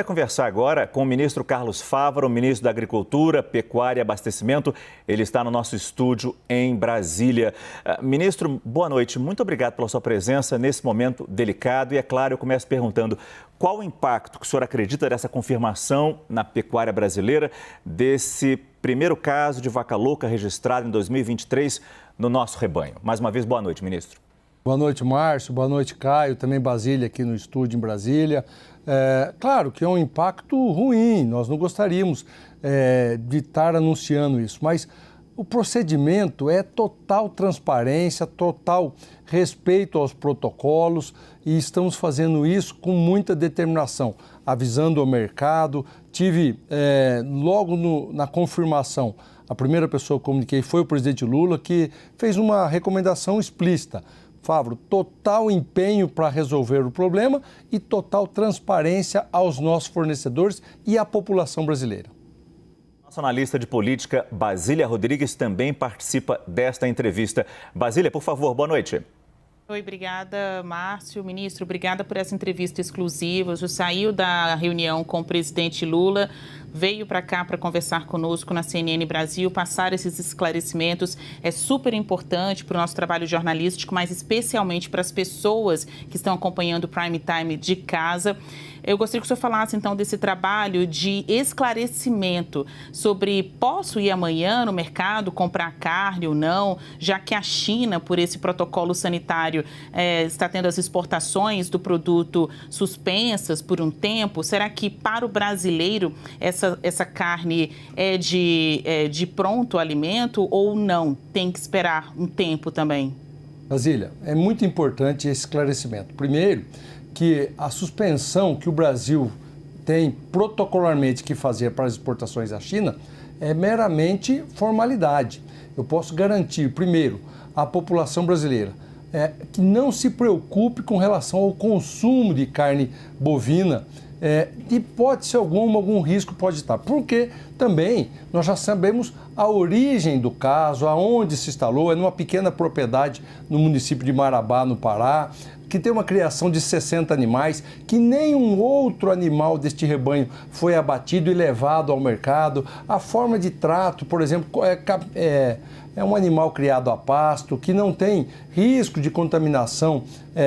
conversar agora com o ministro Carlos Fávaro, ministro da Agricultura, Pecuária e Abastecimento. Ele está no nosso estúdio em Brasília. Ministro, boa noite. Muito obrigado pela sua presença nesse momento delicado. E, é claro, eu começo perguntando qual o impacto que o senhor acredita dessa confirmação na pecuária brasileira, desse primeiro caso de vaca louca registrado em 2023 no nosso rebanho. Mais uma vez, boa noite, ministro. Boa noite, Márcio. Boa noite, Caio. Também Basília aqui no estúdio em Brasília. Claro que é um impacto ruim, nós não gostaríamos de estar anunciando isso, mas o procedimento é total transparência, total respeito aos protocolos e estamos fazendo isso com muita determinação, avisando o mercado. Tive logo na confirmação, a primeira pessoa que eu comuniquei foi o presidente Lula, que fez uma recomendação explícita. Fávaro, total empenho para resolver o problema e total transparência aos nossos fornecedores e à população brasileira. Nossa analista de política, Basília Rodrigues, também participa desta entrevista. Basília, por favor, boa noite. Oi, obrigada, Márcio. Ministro, obrigada por essa entrevista exclusiva. Já saiu da reunião com o presidente Lula, veio para cá para conversar conosco na CNN Brasil, passar esses esclarecimentos. É super importante para o nosso trabalho jornalístico, mas especialmente para as pessoas que estão acompanhando o Prime Time de casa. Eu gostaria que o senhor falasse, então, desse trabalho de esclarecimento sobre posso ir amanhã no mercado comprar carne ou não, já que a China, por esse protocolo sanitário, está tendo as exportações do produto suspensas por um tempo. Será que para o brasileiro essa carne é de pronto alimento ou não? Tem que esperar um tempo também? Basília, é muito importante esse esclarecimento. Primeiro, que a suspensão que o Brasil tem protocolarmente que fazer para as exportações à China é meramente formalidade. Eu posso garantir, primeiro, à população brasileira que não se preocupe com relação ao consumo de carne bovina. De hipótese alguma, algum risco pode estar. Porque também nós já sabemos a origem do caso, aonde se instalou, é numa pequena propriedade no município de Marabá, no Pará, que tem uma criação de 60 animais, que nenhum outro animal deste rebanho foi abatido e levado ao mercado. A forma de trato, por exemplo, é um animal criado a pasto, que não tem risco de contaminação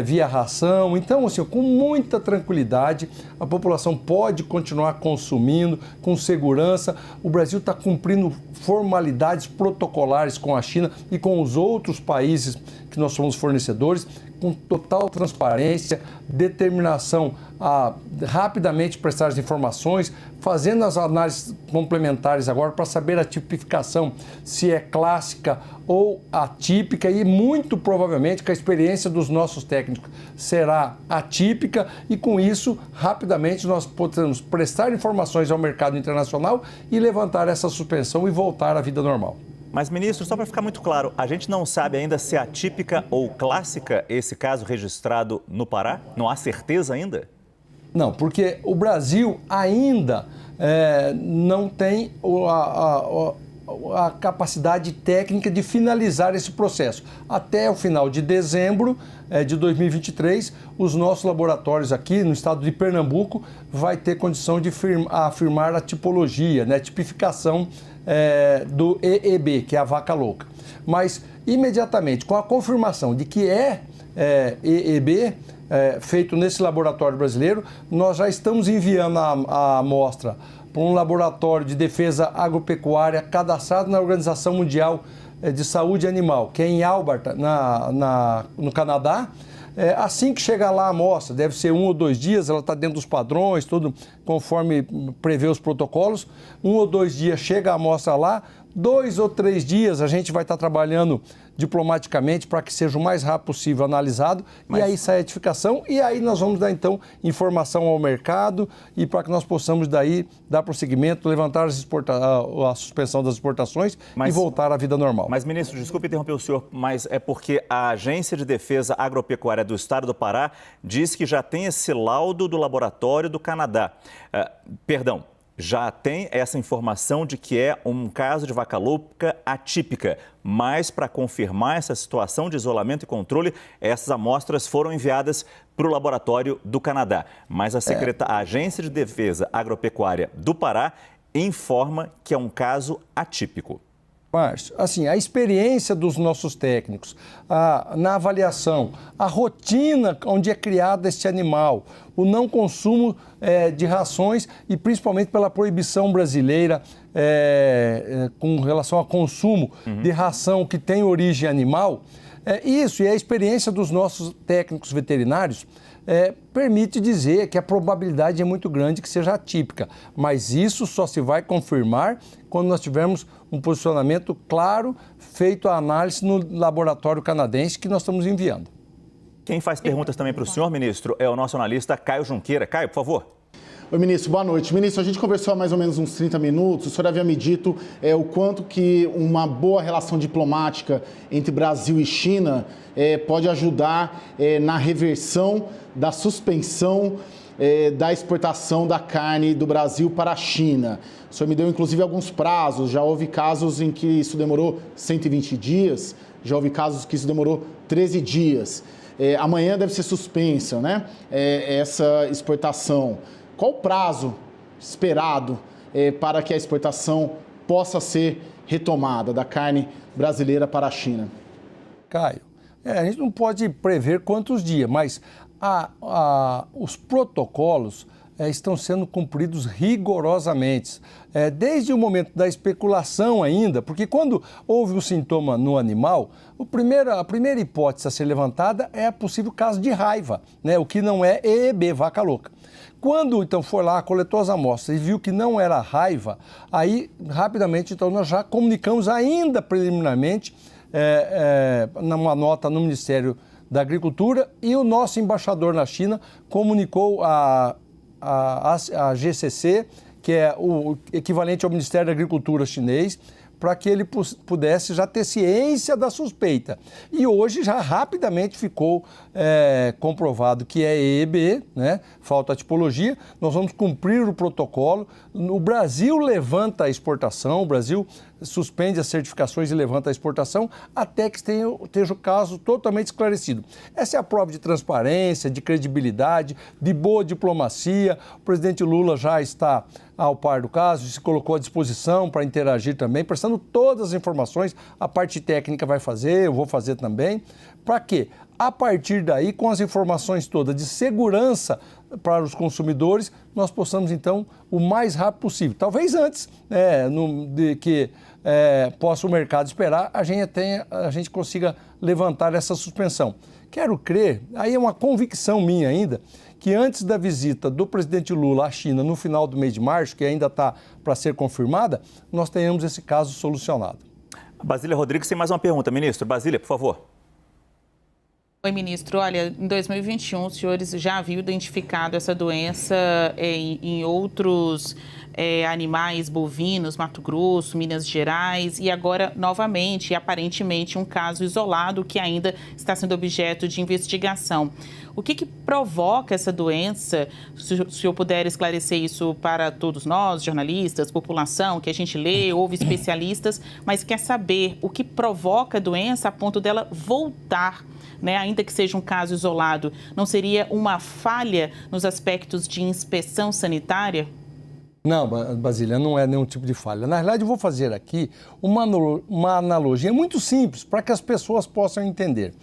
via ração. Então, assim, com muita tranquilidade, a população pode continuar consumindo com segurança. O Brasil está cumprindo formalidades protocolares com a China e com os outros países que nós somos fornecedores, com total transparência, determinação a rapidamente prestar as informações, fazendo as análises complementares agora para saber a tipificação, se é clássica ou atípica, e muito provavelmente que a experiência dos nossos técnicos será atípica e com isso rapidamente nós podemos prestar informações ao mercado internacional e levantar essa suspensão e voltar à vida normal. Mas, ministro, só para ficar muito claro, a gente não sabe ainda se é atípica ou clássica esse caso registrado no Pará? Não há certeza ainda? Não, porque o Brasil ainda não tem a capacidade técnica de finalizar esse processo. Até o final de dezembro de 2023, os nossos laboratórios aqui no estado de Pernambuco vai ter condição de afirmar a tipologia, né, tipificação do EEB, que é a vaca louca. Mas, imediatamente, com a confirmação de que EEB, feito nesse laboratório brasileiro, nós já estamos enviando a amostra para um laboratório de defesa agropecuária cadastrado na Organização Mundial de Saúde Animal, que é em Alberta, no Canadá. Assim que chegar lá a amostra, deve ser 1 ou 2 dias, ela está dentro dos padrões, tudo conforme prevê os protocolos. 1 ou 2 dias chega a amostra lá, 2 ou 3 dias a gente vai estar trabalhando diplomaticamente para que seja o mais rápido possível analisado e aí sai a edificação e aí nós vamos dar então informação ao mercado e para que nós possamos daí dar prosseguimento, levantar a suspensão das exportações e voltar à vida normal. Mas, ministro, desculpe interromper o senhor, mas é porque a Agência de Defesa Agropecuária do Estado do Pará diz que já tem esse laudo do laboratório do Canadá. já tem essa informação de que é um caso de vaca louca atípica, mas para confirmar essa situação de isolamento e controle, essas amostras foram enviadas para o laboratório do Canadá. Mas a Agência de Defesa Agropecuária do Pará informa que é um caso atípico. Márcio, assim, a experiência dos nossos técnicos, na avaliação, a rotina onde é criado este animal, o não consumo de rações e principalmente pela proibição brasileira com relação ao consumo de ração que tem origem animal, isso e a experiência dos nossos técnicos veterinários permite dizer que a probabilidade é muito grande que seja atípica, mas isso só se vai confirmar quando nós tivermos um posicionamento claro, feito a análise no laboratório canadense que nós estamos enviando. Quem faz perguntas também para o senhor, ministro, é o nosso analista Caio Junqueira. Caio, por favor. Oi, ministro, boa noite. Ministro, a gente conversou há mais ou menos uns 30 minutos. O senhor havia me dito o quanto que uma boa relação diplomática entre Brasil e China pode ajudar na reversão da suspensão da exportação da carne do Brasil para a China. O senhor me deu, inclusive, alguns prazos. Já houve casos em que isso demorou 120 dias, já houve casos que isso demorou 13 dias. Amanhã deve ser suspensa, né, essa exportação. Qual o prazo esperado para que a exportação possa ser retomada da carne brasileira para a China? Caio, a gente não pode prever quantos dias, mas os protocolos estão sendo cumpridos rigorosamente. Desde o momento da especulação ainda, porque quando houve um sintoma no animal, a primeira hipótese a ser levantada é possível caso de raiva, né? O que não é EEB, vaca louca. Quando, então, foi lá, coletou as amostras e viu que não era raiva, aí, rapidamente, então, nós já comunicamos ainda preliminarmente numa nota no Ministério da Agricultura e o nosso embaixador na China comunicou a GCC, que é o equivalente ao Ministério da Agricultura chinês, para que ele pudesse já ter ciência da suspeita. E hoje já rapidamente ficou comprovado que é EEB, né? Falta a tipologia, nós vamos cumprir o protocolo. O Brasil levanta a exportação, o Brasil suspende as certificações e levanta a exportação até que esteja o caso totalmente esclarecido. Essa é a prova de transparência, de credibilidade, de boa diplomacia. O presidente Lula já está ao par do caso, se colocou à disposição para interagir também, prestando todas as informações, a parte técnica vai fazer, eu vou fazer também. Para quê? A partir daí, com as informações todas de segurança para os consumidores, nós possamos, então, o mais rápido possível. Talvez antes de que possa o mercado esperar, a gente consiga levantar essa suspensão. Quero crer, aí é uma convicção minha ainda, que antes da visita do presidente Lula à China no final do mês de março, que ainda está para ser confirmada, nós tenhamos esse caso solucionado. Basília Rodrigues tem mais uma pergunta. Ministro, Basília, por favor. Oi, ministro. Olha, em 2021, os senhores já haviam identificado essa doença em outros animais bovinos, Mato Grosso, Minas Gerais, e agora, novamente, aparentemente, um caso isolado que ainda está sendo objeto de investigação. O que provoca essa doença? Se o senhor puder esclarecer isso para todos nós, jornalistas, população, que a gente lê, ouve especialistas, mas quer saber o que provoca a doença a ponto dela voltar, né? Ainda que seja um caso isolado. Não seria uma falha nos aspectos de inspeção sanitária? Não, Basília, não é nenhum tipo de falha. Na realidade, eu vou fazer aqui uma analogia muito simples para que as pessoas possam entender.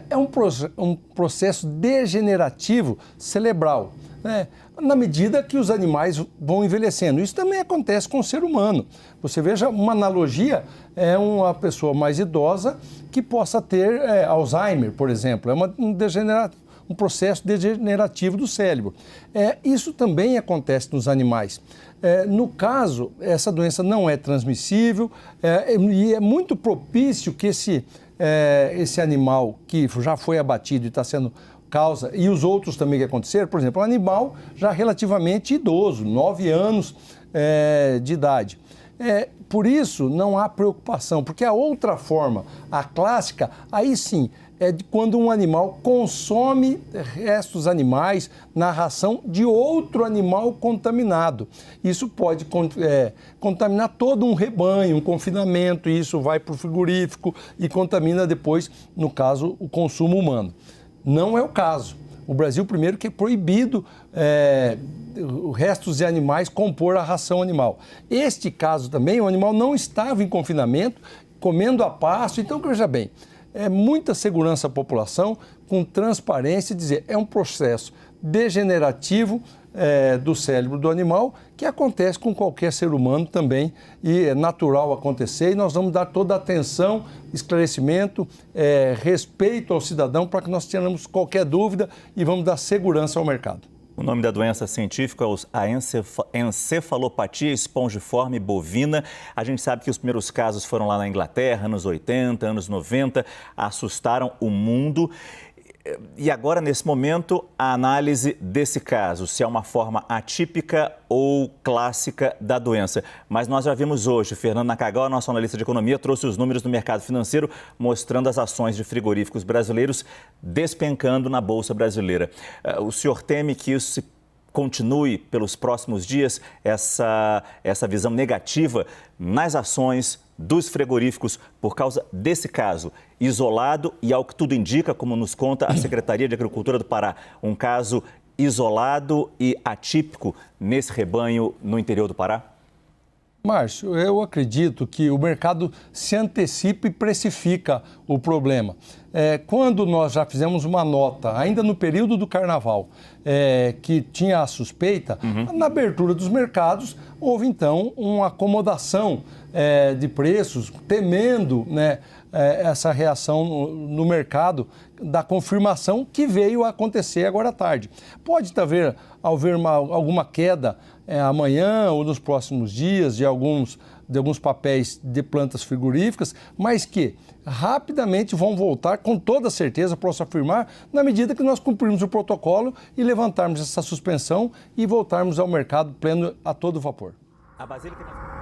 É um processo degenerativo cerebral, né? Na medida que os animais vão envelhecendo. Isso também acontece com o ser humano. Você veja, uma analogia é uma pessoa mais idosa que possa ter Alzheimer, por exemplo. É um processo degenerativo do cérebro. Isso também acontece nos animais. No caso, essa doença não é transmissível e é muito propício que esse animal que já foi abatido e está sendo causa, e os outros também que aconteceram, por exemplo, um animal já relativamente idoso, 9 anos de idade. Por isso, não há preocupação, porque a outra forma, a clássica, aí sim, é de quando um animal consome restos animais na ração de outro animal contaminado. Isso pode contaminar todo um rebanho, um confinamento, e isso vai para o frigorífico e contamina depois, no caso, o consumo humano. Não é o caso. O Brasil, primeiro, que é proibido restos de animais compor a ração animal. Este caso também, o animal não estava em confinamento, comendo a pasto. Então, veja bem, é muita segurança à população, com transparência, dizer, é um processo degenerativo do cérebro do animal que acontece com qualquer ser humano também e é natural acontecer, e nós vamos dar toda a atenção, esclarecimento, respeito ao cidadão para que nós tenhamos qualquer dúvida e vamos dar segurança ao mercado. O nome da doença científica é a encefalopatia espongiforme bovina. A gente sabe que os primeiros casos foram lá na Inglaterra, anos 80, anos 90, assustaram o mundo. E agora, nesse momento, a análise desse caso, se é uma forma atípica ou clássica da doença. Mas nós já vimos hoje, Fernando Nakagawa, nosso analista de economia, trouxe os números do mercado financeiro mostrando as ações de frigoríficos brasileiros despencando na Bolsa Brasileira. O senhor teme que isso continue pelos próximos dias, essa visão negativa nas ações dos frigoríficos por causa desse caso isolado e, ao que tudo indica, como nos conta a Secretaria de Agricultura do Pará, um caso isolado e atípico nesse rebanho no interior do Pará? Márcio, eu acredito que o mercado se antecipa e precifica o problema. Quando nós já fizemos uma nota, ainda no período do Carnaval, que tinha a suspeita, na abertura dos mercados, houve então uma acomodação de preços, temendo, né, essa reação no mercado da confirmação que veio a acontecer agora à tarde. Pode haver alguma queda amanhã ou nos próximos dias de alguns papéis de plantas frigoríficas, mas que rapidamente vão voltar, com toda certeza, posso afirmar, na medida que nós cumprirmos o protocolo e levantarmos essa suspensão e voltarmos ao mercado pleno a todo vapor. A Basílica...